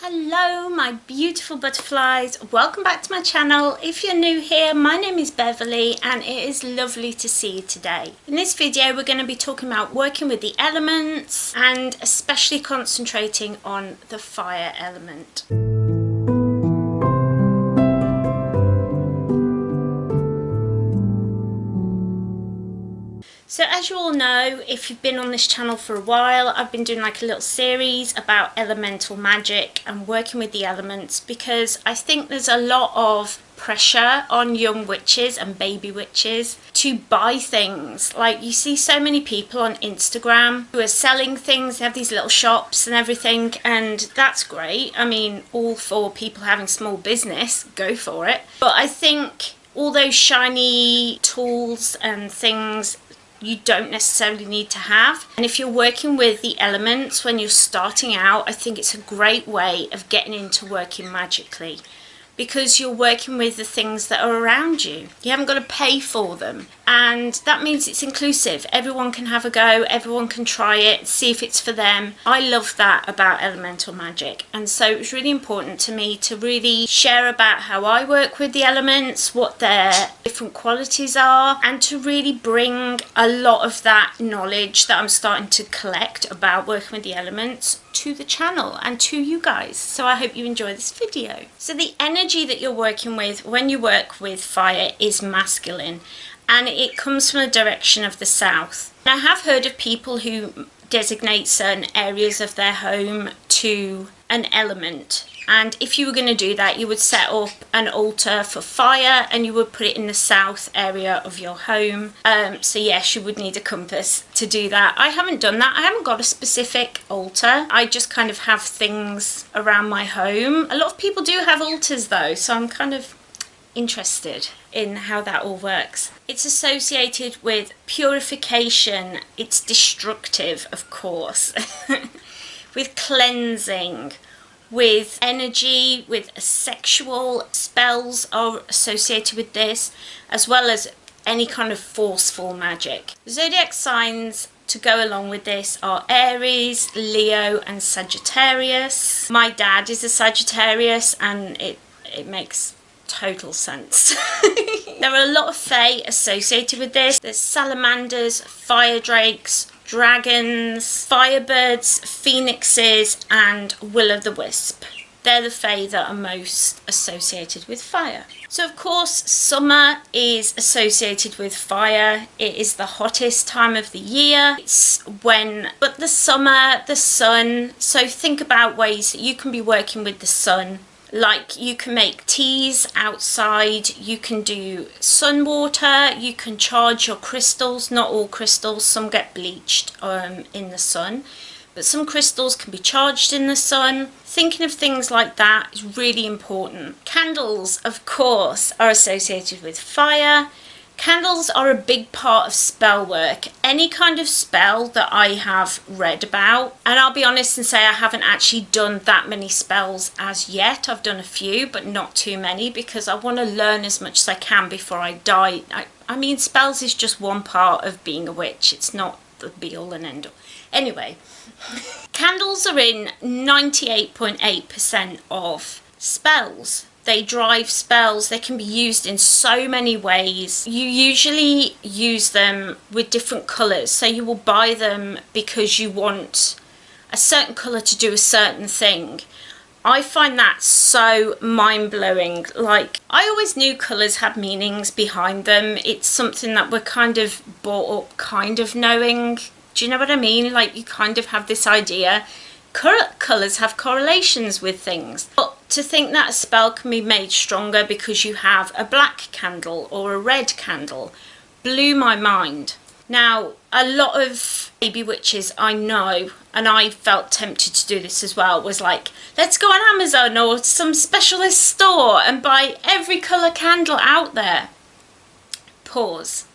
Hello my beautiful butterflies, welcome back to my channel. If you're new here, my name is Beverly and it is lovely to see you today. In this video we're going to be talking about working with the elements and especially concentrating on the fire element. So as you all know, if you've been on this channel for a while, I've been doing like a little series about elemental magic and working with the elements because I think there's a lot of pressure on young witches and baby witches to buy things. Like you see so many people on Instagram who are selling things, they have these little shops and everything, and that's great. I mean, all for people having small business, go for it. But I think all those shiny tools and things you don't necessarily need to have. And if you're working with the elements when you're starting out, I think it's a great way of getting into working magically because you're working with the things that are around you. You haven't got to pay for them. And that means it's inclusive. Everyone can have a go, everyone can try it, see if it's for them. I love that about elemental magic. And so it was really important to me to really share about how I work with the elements, what their different qualities are, and to really bring a lot of that knowledge that I'm starting to collect about working with the elements to the channel and to you guys. So I hope you enjoy this video. So the energy that you're working with when you work with fire is masculine, and it comes from the direction of the south. And I have heard of people who designate certain areas of their home to an element, and if you were going to do that you would set up an altar for fire and you would put it in the south area of your home. So yes, you would need a compass to do that. I haven't done that. I haven't got a specific altar. I just kind of have things around my home. A lot of people do have altars though, so I'm kind of interested in how that all works. It's associated with purification. It's destructive, of course, with cleansing, with energy, with sexual spells are associated with this, as well as any kind of forceful magic. Zodiac signs to go along with this are Aries, Leo and Sagittarius. My dad is a Sagittarius and it makes total sense. There are a lot of fae associated with this. There's salamanders, fire drakes, dragons, firebirds, phoenixes and will-o'-the-wisp. They're the fae that are most associated with fire. So of course summer is associated with fire. It is the hottest time of the year. But the summer, the sun, so think about ways that you can be working with the sun. Like you can make teas outside, you can do sun water, you can charge your crystals. Not all crystals, some get bleached in the sun, but some crystals can be charged in the sun. Thinking of things like that is really important. Candles, of course, are associated with fire. Candles are a big part of spell work. Any kind of spell that I have read about, and I'll be honest and say I haven't actually done that many spells as yet. I've done a few, but not too many because I want to learn as much as I can before I die. I mean, spells is just one part of being a witch. It's not the be all and end all. Anyway, candles are in 98.8% of spells. They drive spells. They can be used in so many ways. You usually use them with different colours. So you will buy them because you want a certain colour to do a certain thing. I find that so mind-blowing. Like, I always knew colours had meanings behind them. It's something that we're kind of brought up kind of knowing. Do you know what I mean? Like, you kind of have this idea. Colours have correlations with things. But to think that a spell can be made stronger because you have a black candle or a red candle blew my mind. Now, a lot of baby witches I know, and I felt tempted to do this as well, was like, let's go on Amazon or some specialist store and buy every colour candle out there. Pause.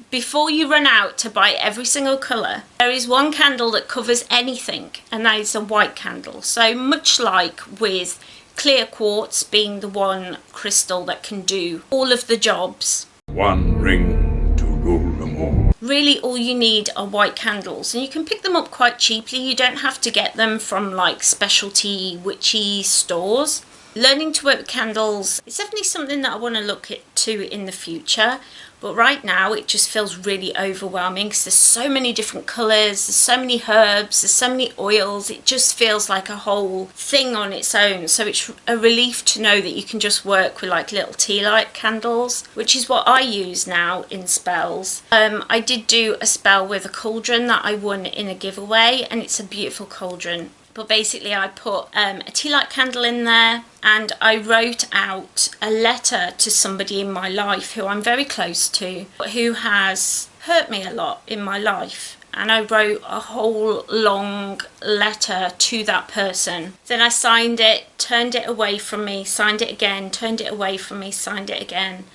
Before you run out to buy every single colour, there is one candle that covers anything, and that is a white candle. So much like with clear quartz being the one crystal that can do all of the jobs. One ring to rule them all. really all you need are white candles, and you can pick them up quite cheaply. You don't have to get them from like specialty witchy stores. Learning to work with candles is definitely something that I want to look to in the future, but right now it just feels really overwhelming because there's so many different colours, there's so many herbs, there's so many oils. It just feels like a whole thing on its own. So it's a relief to know that you can just work with like little tea light candles, which is what I use now in spells. I did do a spell with a cauldron that I won in a giveaway, and it's a beautiful cauldron. But basically I put a tea light candle in there, and I wrote out a letter to somebody in my life who I'm very close to, who has hurt me a lot in my life. And I wrote a whole long letter to that person. Then I signed it, turned it away from me, signed it again, turned it away from me, signed it again,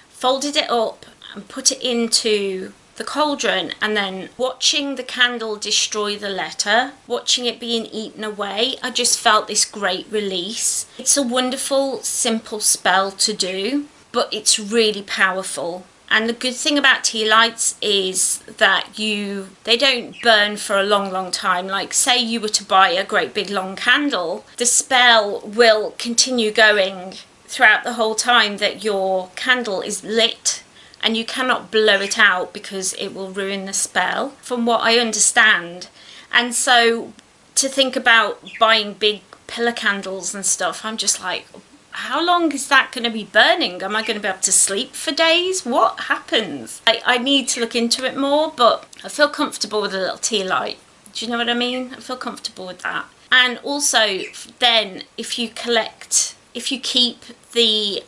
folded it up and put it into the cauldron, and then watching the candle destroy the letter, watching it being eaten away, I just felt this great release. It's a wonderful, simple spell to do, but it's really powerful. And the good thing about tea lights is that they don't burn for a long time. Like say you were to buy a great big long candle, the spell will continue going throughout the whole time that your candle is lit, and you cannot blow it out because it will ruin the spell, from what I understand. And so to think about buying big pillar candles and stuff, I'm just like, how long is that going to be burning? Am I going to be able to sleep for days? What happens? I need to look into it more, but I feel comfortable with a little tea light. Do you know what I mean? I feel comfortable with that. And also then if you keep the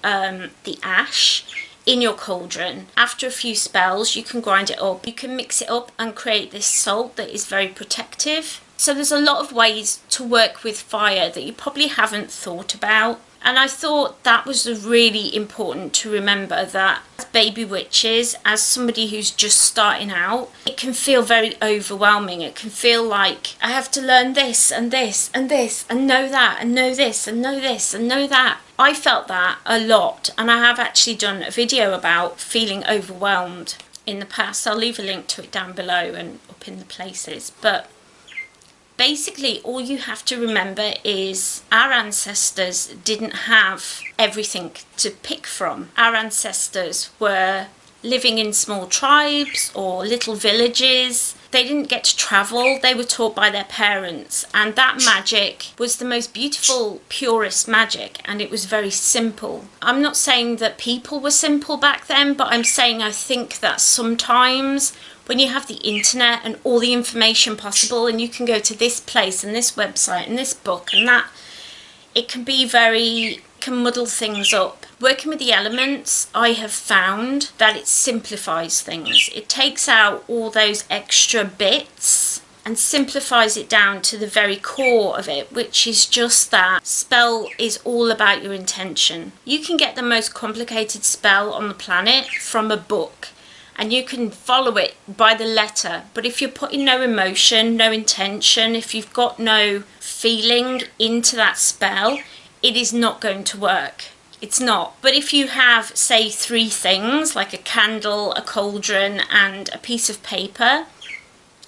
ash in your cauldron, after a few spells you can grind it up, you can mix it up and create this salt that is very protective. So there's a lot of ways to work with fire that you probably haven't thought about. And I thought that was really important to remember, that as baby witches, as somebody who's just starting out, it can feel very overwhelming. It can feel like I have to learn this and this and this and know that and know this and know this and know that. I felt that a lot, and I have actually done a video about feeling overwhelmed in the past. I'll leave a link to it down below and up in the places. But basically all you have to remember is our ancestors didn't have everything to pick from. Our ancestors were living in small tribes or little villages. They didn't get to travel. They were taught by their parents, and that magic was the most beautiful, purest magic, and it was very simple. I'm not saying that people were simple back then, but I'm saying I think that sometimes when you have the internet and all the information possible, and you can go to this place and this website and this book and that, it can muddle things up. Working with the elements, I have found that it simplifies things. It takes out all those extra bits and simplifies it down to the very core of it, which is just that spell is all about your intention. You can get the most complicated spell on the planet from a book, and you can follow it by the letter, but if you're putting no emotion, no intention, if you've got no feeling into that spell, it is not going to work. It's not. But if you have, say, 3 things, like a candle, a cauldron, and a piece of paper,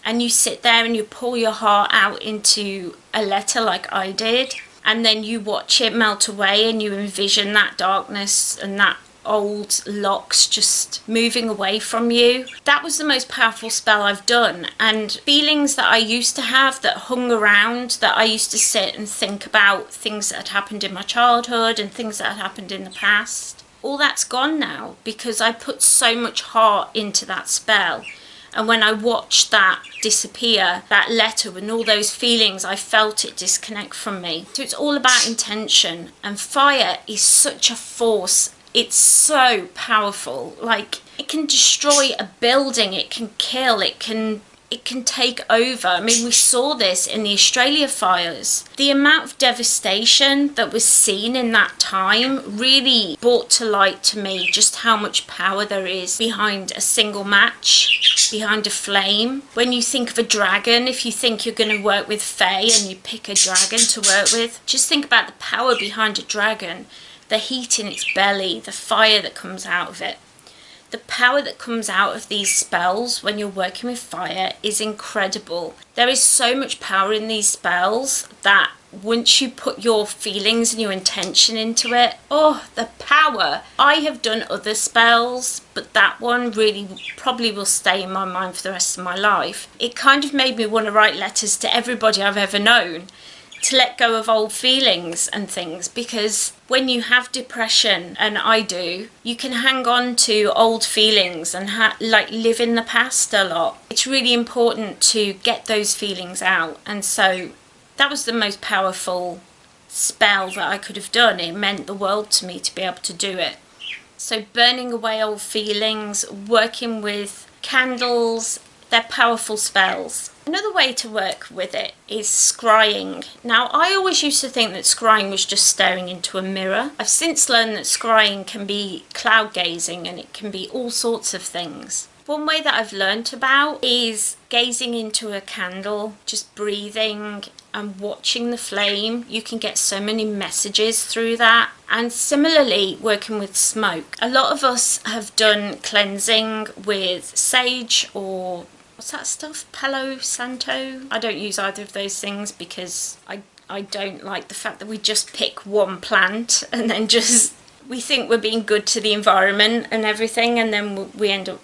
and you sit there and you pour your heart out into a letter like I did, and then you watch it melt away and you envision that darkness and that old locks just moving away from you. That was the most powerful spell I've done. And feelings that I used to have that hung around, that I used to sit and think about things that had happened in my childhood and things that had happened in the past, all that's gone now because I put so much heart into that spell. And when I watched that disappear, that letter and all those feelings, I felt it disconnect from me. So it's all about intention, and fire is such a force. It's so powerful. Like, it can destroy a building, it can kill, it can take over. I mean, we saw this in the Australia fires. The amount of devastation that was seen in that time really brought to light to me just how much power there is behind a single match, behind a flame. When you think of a dragon, if you think you're going to work with Fae and you pick a dragon to work with, just think about the power behind a dragon. The heat in its belly, the fire that comes out of it. The power that comes out of these spells when you're working with fire is incredible. There is so much power in these spells that once you put your feelings and your intention into it, oh, the power. I have done other spells, but that one really probably will stay in my mind for the rest of my life. It kind of made me want to write letters to everybody I've ever known, to let go of old feelings and things, because when you have depression, and I do, you can hang on to old feelings and live in the past a lot. It's really important to get those feelings out, and so that was the most powerful spell that I could have done. It meant the world to me to be able to do it. So burning away old feelings, working with candles, they're powerful spells. Another way to work with it is scrying. Now, I always used to think that scrying was just staring into a mirror. I've since learned that scrying can be cloud gazing, and it can be all sorts of things. One way that I've learnt about is gazing into a candle, just breathing and watching the flame. You can get so many messages through that. And similarly, working with smoke. A lot of us have done cleansing with sage, or what's that stuff? Palo Santo? I don't use either of those things because I don't like the fact that we just pick one plant and then we think we're being good to the environment and everything, and then we end up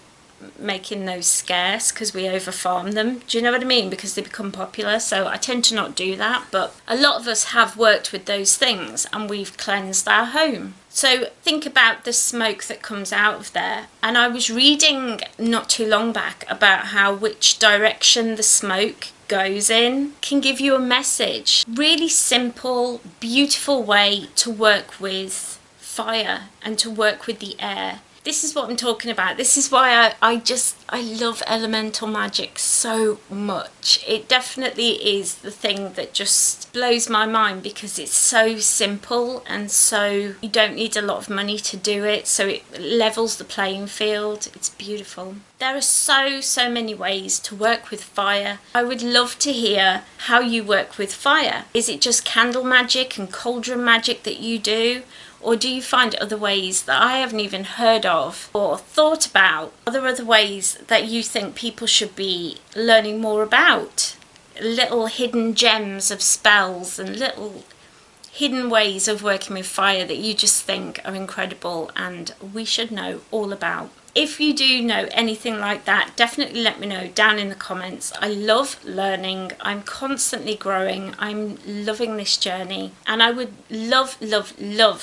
making those scarce because we over farm them. Do you know what I mean? Because they become popular. So I tend to not do that, but a lot of us have worked with those things and we've cleansed our home. So think about the smoke that comes out of there. And I was reading not too long back about how which direction the smoke goes in can give you a message. Really simple, beautiful way to work with fire and to work with the air. This is what I'm talking about. This is why I love elemental magic so much. It definitely is the thing that just blows my mind, because it's so simple, and so you don't need a lot of money to do it, so it levels the playing field. It's beautiful. There are so many ways to work with fire. I would love to hear how you work with fire. Is it just candle magic and cauldron magic that you do? Or do you find other ways that I haven't even heard of or thought about? Are there other ways that you think people should be learning more about? Little hidden gems of spells and little hidden ways of working with fire that you just think are incredible and we should know all about. If you do know anything like that, definitely let me know down in the comments. I love learning. I'm constantly growing. I'm loving this journey. And I would love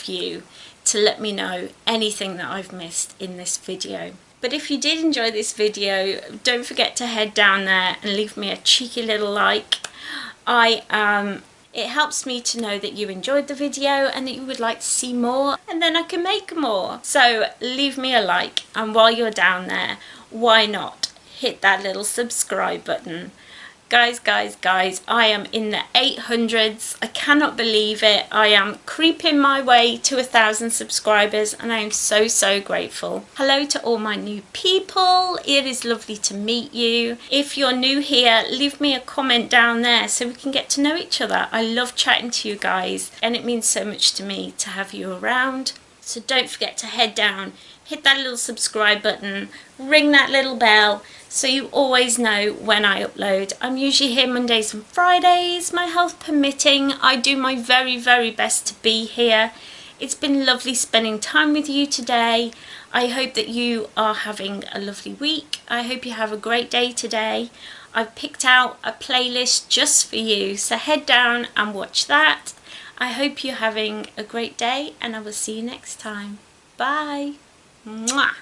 you to let me know anything that I've missed in this video. But if you did enjoy this video, don't forget to head down there and leave me a cheeky little like. It helps me to know that you enjoyed the video and that you would like to see more, and then I can make more. So leave me a like, and while you're down there, why not hit that little subscribe button. Guys, I am in the 800s. I cannot believe it. I am creeping my way to 1,000 subscribers, and I am so grateful. Hello to all my new people. It is lovely to meet you. If you're new here, leave me a comment down there so we can get to know each other. I love chatting to you guys, and it means so much to me to have you around. So don't forget to head down, hit that little subscribe button, ring that little bell, so you always know when I upload. I'm usually here Mondays and Fridays, my health permitting. I do my very best to be here. It's been lovely spending time with you today. I hope that you are having a lovely week. I hope you have a great day today. I've picked out a playlist just for you, so head down and watch that. I hope you're having a great day, and I will see you next time. Bye. Mwah.